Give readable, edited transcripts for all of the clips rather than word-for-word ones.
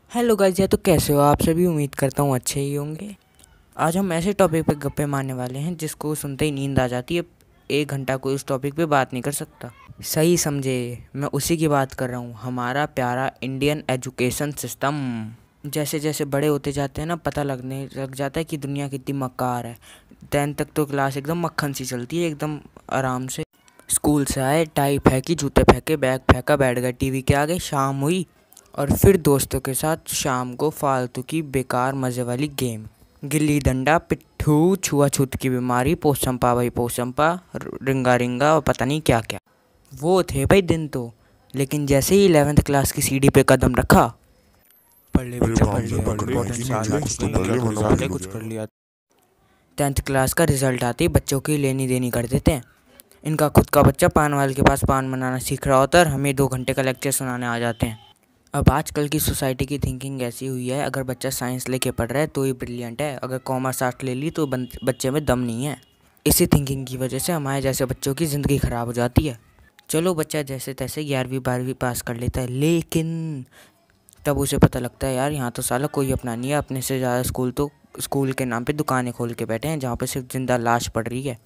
Hello guys, या तो कैसे हो आप सभी। उम्मीद करता हूँ अच्छे ही होंगे। आज हम ऐसे टॉपिक पे गप्पे मारने वाले हैं जिसको सुनते ही नींद आ जाती है। 1 घंटा कोई उस टॉपिक पे बात नहीं कर सकता। सही समझे, मैं उसी की बात कर रहा हूँ, हमारा प्यारा इंडियन एजुकेशन सिस्टम। जैसे जैसे बड़े होते जाते हैं ना, पता लगने लग जाता है कि दुनिया कितनी मक्कार है। 10th तक तो क्लास एकदम मक्खन सी चलती है, एकदम आराम से। स्कूल से आए, टाई फेंकी, जूते फेंके, बैग फेंका, बैठ गए टीवी के आगे, शाम हुई और फिर दोस्तों के साथ शाम को फालतू की बेकार मज़े वाली गेम, गिल्ली डंडा, पिट्ठू, छुआछूत की बीमारी, पोसंपा भाई पोसंपा, रिंगा रिंगा और पता नहीं क्या क्या। वो थे भाई दिन तो। लेकिन जैसे ही 11th क्लास की सीढ़ी पे कदम रखा, पढ़ ले बच्चा पढ़ लिया, इम्पोर्टेंट साल आ चुके हैं, क्या थोड़ी साल है कुछ कर लिया। 10th क्लास का रिजल्ट आते ही बच्चों की लेनी देनी कर देते हैं। इनका खुद का बच्चा पान वाले के पास पान बनाना सीख रहा होता है और हमें 2 घंटे का लेक्चर सुनाने आ जाते हैं। अब आजकल की सोसाइटी की थिंकिंग ऐसी हुई है, अगर बच्चा साइंस लेके पढ़ रहा है तो ही ब्रिलियंट है, अगर कॉमर्स आर्ट ले ली तो बच्चे में दम नहीं है। इसी थिंकिंग की वजह से हमारे जैसे बच्चों की ज़िंदगी ख़राब हो जाती है। चलो बच्चा जैसे तैसे 11वीं 12वीं पास कर लेता है, लेकिन तब उसे पता लगता है यार यहाँ तो साला कोई अपना नहीं है। अपने से ज़्यादा स्कूल तो स्कूल के नाम पे दुकानें खोल के बैठे हैं जहाँ पे सिर्फ जिंदा लाश पड़ रही है।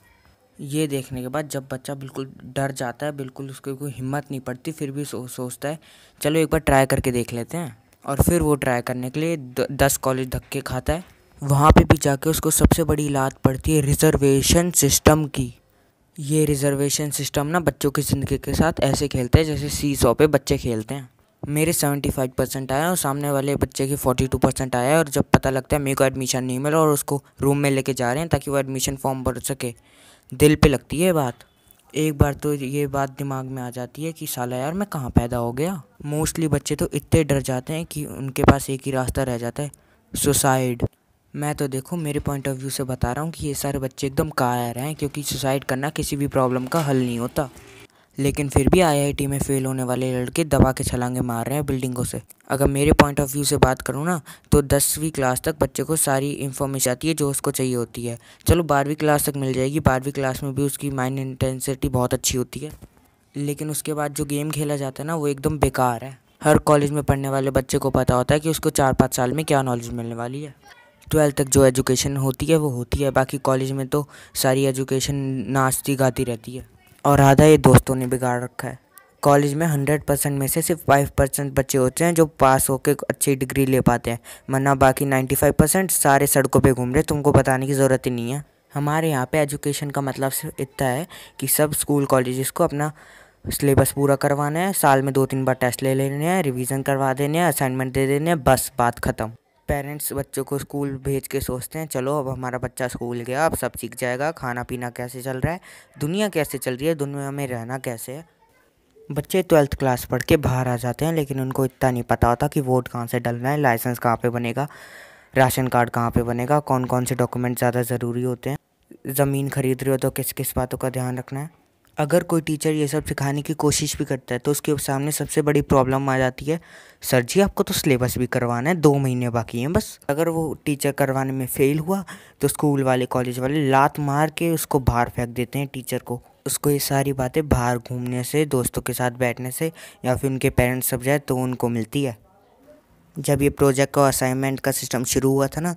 ये देखने के बाद जब बच्चा बिल्कुल डर जाता है, बिल्कुल उसको कोई हिम्मत नहीं पड़ती, फिर भी सोचता है चलो एक बार ट्राई करके देख लेते हैं। और फिर वो ट्राई करने के लिए 10 कॉलेज धक्के खाता है। वहाँ पे भी जाके उसको सबसे बड़ी लात पड़ती है रिजर्वेशन सिस्टम की। ये रिजर्वेशन सिस्टम ना बच्चों की ज़िंदगी के साथ ऐसे खेलते हैं जैसे सीसॉ पे बच्चे खेलते हैं। मेरे 75% आया और सामने वाले बच्चे के 42% आया, और जब पता लगता है मेरे को एडमिशन नहीं मिला और उसको रूम में लेके जा रहे हैं ताकि वो एडमिशन फॉर्म भर सके, दिल पे लगती है बात। एक बार तो ये बात दिमाग में आ जाती है कि साला यार मैं कहाँ पैदा हो गया। मोस्टली बच्चे तो इतने डर जाते हैं कि उनके पास एक ही रास्ता रह जाता है, सुसाइड। मैं तो देखो मेरे पॉइंट ऑफ व्यू से बता रहा हूँ कि ये सारे बच्चे एकदम कायर हैं, क्योंकि सुसाइड करना किसी भी प्रॉब्लम का हल नहीं होता। लेकिन फिर भी आईआईटी में फ़ेल होने वाले लड़के दबा के छलांगे मार रहे हैं बिल्डिंगों से। अगर मेरे पॉइंट ऑफ व्यू से बात करूँ ना, तो 10वीं क्लास तक बच्चे को सारी इन्फॉर्मेशन आती है जो उसको चाहिए होती है। चलो 12वीं क्लास तक मिल जाएगी, 12वीं क्लास में भी उसकी माइंड इंटेंसिटी बहुत अच्छी होती है। लेकिन उसके बाद जो गेम खेला जाता है ना, वो एकदम बेकार है। हर कॉलेज में पढ़ने वाले बच्चे को पता होता है कि उसको 4-5 साल में क्या नॉलेज मिलने वाली है। 12th तक जो एजुकेशन होती है वो होती है, बाकी कॉलेज में तो सारी एजुकेशन नाचती गाती रहती है। और आधा ये दोस्तों ने बिगाड़ रखा है। कॉलेज में 100% में से सिर्फ 5% बच्चे होते हैं जो पास होकर अच्छी डिग्री ले पाते हैं, वरना बाकी 95% सारे सड़कों पे घूम रहे, तुमको बताने की ज़रूरत ही नहीं है। हमारे यहाँ पे एजुकेशन का मतलब सिर्फ इतना है कि सब स्कूल कॉलेजेस को अपना सिलेबस पूरा करवाना है, साल में 2-3 बार टेस्ट ले लेने हैं, रिवीजन करवा देने हैं, असाइनमेंट दे देने हैं, बस बात ख़त्म। पेरेंट्स बच्चों को स्कूल भेज के सोचते हैं चलो अब हमारा बच्चा स्कूल गया, अब सब सीख जाएगा, खाना पीना कैसे चल रहा है, दुनिया कैसे चल रही है, दुनिया में रहना कैसे है। बच्चे 12th क्लास पढ़ के बाहर आ जाते हैं, लेकिन उनको इतना नहीं पता होता कि वोट कहाँ से डलना है, लाइसेंस कहाँ पे बनेगा, राशन कार्ड कहाँ पे बनेगा, कौन कौन से डॉक्यूमेंट ज़्यादा ज़रूरी होते हैं, ज़मीन खरीद रहे हो तो किस किस बातों का ध्यान रखना है। अगर कोई टीचर ये सब सिखाने की कोशिश भी करता है तो उसके सामने सबसे बड़ी प्रॉब्लम आ जाती है, सर जी आपको तो सिलेबस भी करवाना है, 2 महीने बाकी हैं बस। अगर वो टीचर करवाने में फ़ेल हुआ तो स्कूल वाले कॉलेज वाले लात मार के उसको बाहर फेंक देते हैं टीचर को। उसको ये सारी बातें बाहर घूमने से, दोस्तों के साथ बैठने से, या फिर उनके पेरेंट्स सब जाए तो उनको मिलती है। जब ये प्रोजेक्ट का असाइनमेंट का सिस्टम शुरू हुआ था ना,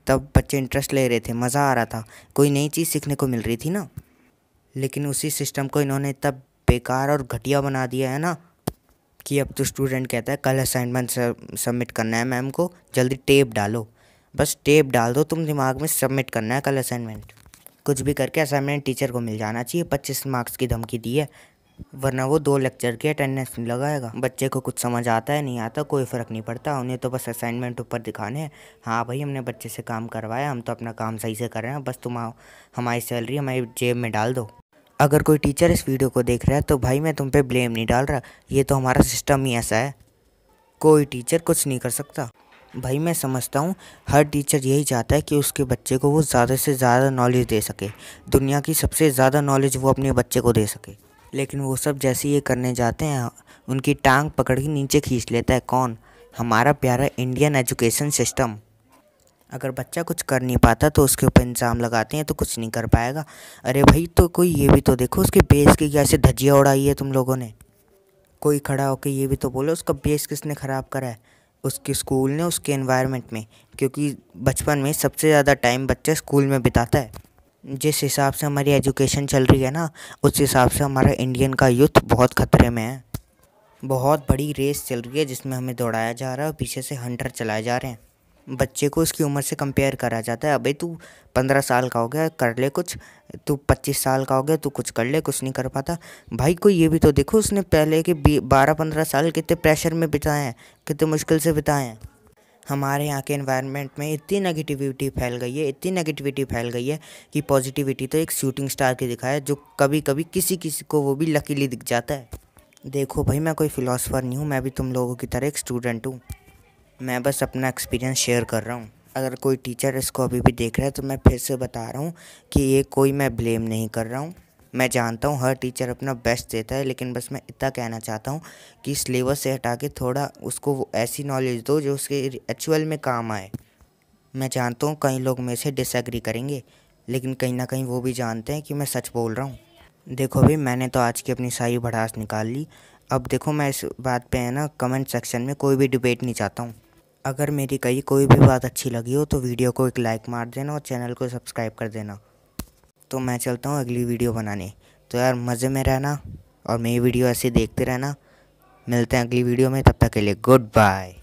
तब बच्चे इंटरेस्ट ले रहे थे, मज़ा आ रहा था, कोई नई चीज़ सीखने को मिल रही थी ना। लेकिन उसी सिस्टम को इन्होंने इतना बेकार और घटिया बना दिया है ना कि अब तो स्टूडेंट कहता है कल असाइनमेंट सबमिट करना है मैम को, जल्दी टेप डालो, बस टेप डाल दो तुम दिमाग में, सबमिट करना है कल असाइनमेंट। कुछ भी करके असाइनमेंट टीचर को मिल जाना चाहिए। 25 मार्क्स की धमकी दी है, वरना वो 2 लेक्चर की अटेंडेंस नहीं लगाएगा। बच्चे को कुछ समझ आता है नहीं आता कोई फ़र्क नहीं पड़ता, उन्हें तो बस असाइनमेंट ऊपर दिखाने हैं, हाँ भाई हमने बच्चे से काम करवाया, हम तो अपना काम सही से कर रहे हैं, बस तुम हमारी सैलरी हमारी जेब में डाल दो। अगर कोई टीचर इस वीडियो को देख रहा है तो भाई मैं तुम पे ब्लेम नहीं डाल रहा, ये तो हमारा सिस्टम ही ऐसा है, कोई टीचर कुछ नहीं कर सकता। भाई मैं समझता हूँ हर टीचर यही चाहता है कि उसके बच्चे को वो ज़्यादा से ज़्यादा नॉलेज दे सके, दुनिया की सबसे ज़्यादा नॉलेज वो अपने बच्चे को दे सके। लेकिन वो सब जैसे ये करने जाते हैं, उनकी टांग पकड़ के नीचे खींच लेता है कौन? हमारा प्यारा इंडियन एजुकेशन सिस्टम। अगर बच्चा कुछ कर नहीं पाता तो उसके ऊपर इल्ज़ाम लगाते हैं तो कुछ नहीं कर पाएगा। अरे भाई तो कोई ये भी तो देखो उसके बेस की कैसे धज्जियाँ उड़ाई है तुम लोगों ने। कोई खड़ा होकर ये भी तो बोलो उसका बेस किसने ख़राब करा है। उसके स्कूल ने, उसके एनवायरनमेंट में, क्योंकि बचपन में सबसे ज़्यादा टाइम बच्चा स्कूल में बिताता है। जिस हिसाब से हमारी एजुकेशन चल रही है ना, उस हिसाब से हमारा इंडियन का यूथ बहुत खतरे में है। बहुत बड़ी रेस चल रही है जिसमें हमें दौड़ाया जा रहा है और पीछे से हंटर चलाए जा रहे हैं। बच्चे को उसकी उम्र से कंपेयर करा जाता है, अबे तू 15 साल का हो गया, कर ले कुछ। तू 25 साल का हो गया, तू कुछ कर ले, कुछ नहीं कर पाता। भाई कोई ये भी तो देखो, उसने पहले के 12-15 साल कितने प्रेशर में बिताए हैं, कितने मुश्किल से बिताए हैं। हमारे यहाँ के एनवायरनमेंट में इतनी नेगेटिविटी फैल गई है, इतनी नेगेटिविटी फैल गई है कि पॉजिटिविटी तो एक शूटिंग स्टार की दिखाया, जो कभी कभी किसी किसी को वो भी लकीली दिख जाता है। देखो भाई, मैं कोई फ़िलासफ़र नहीं हूँ, मैं भी तुम लोगों की तरह एक स्टूडेंट हूँ। मैं बस अपना एक्सपीरियंस शेयर कर रहा हूँ। अगर कोई टीचर इसको अभी भी देख रहा है तो मैं फिर से बता रहा हूँ कि ये कोई मैं ब्लेम नहीं कर रहा हूँ। मैं जानता हूँ हर टीचर अपना बेस्ट देता है, लेकिन बस मैं इतना कहना चाहता हूँ कि सिलेबस से हटा के थोड़ा उसको वो ऐसी नॉलेज दो जो उसके एक्चुअल में काम आए। मैं जानता हूँ कई लोग मेरे से डिसएग्री करेंगे, लेकिन कहीं ना कहीं वो भी जानते हैं कि मैं सच बोल रहा हूँ। देखो भाई, मैंने तो आज की अपनी सारी भड़ास निकाल ली। अब देखो, मैं इस बात पे है ना कमेंट सेक्शन में कोई भी डिबेट नहीं चाहता हूँ। अगर मेरी कही कोई भी बात अच्छी लगी हो तो वीडियो को एक लाइक मार देना और चैनल को सब्सक्राइब कर देना। तो मैं चलता हूँ अगली वीडियो बनाने। तो यार मज़े में रहना और मेरी वीडियो ऐसे देखते रहना। मिलते हैं अगली वीडियो में, तब तक के लिए गुड बाय।